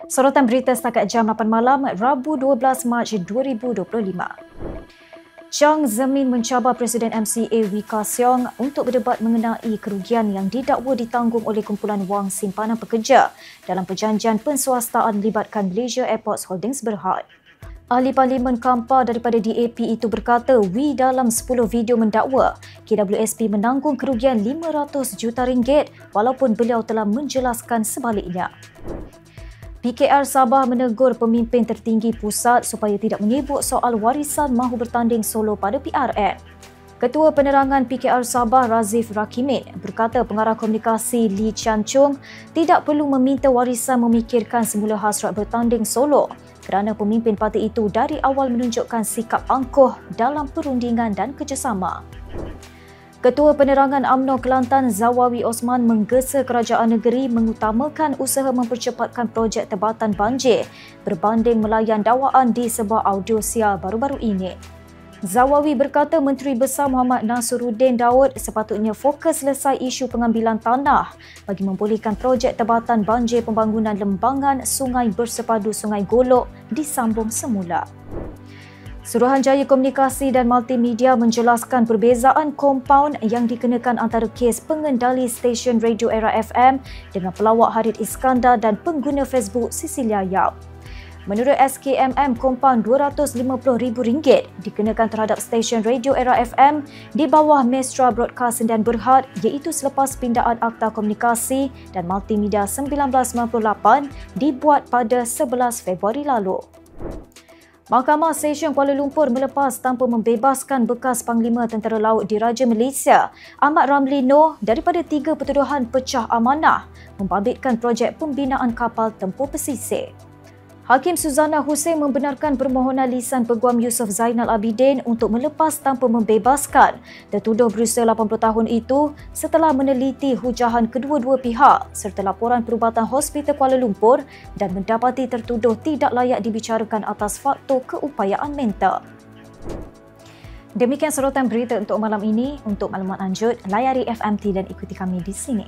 Sorotan berita setakat jam 8 malam, Rabu 12 Mac 2025. Jiang Zemin mencabar Presiden MCA Wee Ka Siong untuk berdebat mengenai kerugian yang didakwa ditanggung oleh kumpulan wang simpanan pekerja dalam perjanjian penswastaan melibatkan Malaysia Airports Holdings Berhad. Ahli Parlimen Kampar daripada DAP itu berkata Wee dalam 10 video mendakwa KWSP menanggung kerugian RM500 juta walaupun beliau telah menjelaskan sebaliknya. PKR Sabah menegur pemimpin tertinggi pusat supaya tidak menyebut soal warisan mahu bertanding solo pada PRN. Ketua Penerangan PKR Sabah Razif Rakimin berkata pengarah komunikasi Lee Chan Chung tidak perlu meminta warisan memikirkan semula hasrat bertanding solo kerana pemimpin parti itu dari awal menunjukkan sikap angkuh dalam perundingan dan kerjasama. Ketua Penerangan UMNO Kelantan Zawawi Osman menggesa kerajaan negeri mengutamakan usaha mempercepatkan projek tebatan banjir berbanding melayan dakwaan di sebuah audio siar baru-baru ini. Zawawi berkata Menteri Besar Muhammad Nasruddin Daud sepatutnya fokus selesai isu pengambilan tanah bagi membolehkan projek tebatan banjir pembangunan lembangan Sungai Bersepadu Sungai Golok disambung semula. Suruhanjaya Komunikasi dan Multimedia menjelaskan perbezaan kompaun yang dikenakan antara kes pengendali stesen radio Era FM dengan pelawak Harid Iskandar dan pengguna Facebook Cecilia Yap. Menurut SKMM, kompaun RM250,000 dikenakan terhadap stesen radio Era FM di bawah Mestra Broadcasting dan Berhad iaitu selepas pindaan Akta Komunikasi dan Multimedia 1998 dibuat pada 11 Februari lalu. Mahkamah Session Kuala Lumpur melepas tanpa membebaskan bekas Panglima Tentera Laut Diraja Malaysia, Ahmad Ramli Noor daripada 3 pertuduhan pecah amanah membabitkan projek pembinaan kapal tempur pesisir. Hakim Suzana Hussein membenarkan permohonan lisan Peguam Yusof Zainal Abidin untuk melepas tanpa membebaskan tertuduh berusia 80 tahun itu setelah meneliti hujahan kedua-dua pihak serta laporan perubatan Hospital Kuala Lumpur dan mendapati tertuduh tidak layak dibicarakan atas faktor keupayaan mental. Demikian sorotan berita untuk malam ini. Untuk maklumat lanjut, layari FMT dan ikuti kami di sini.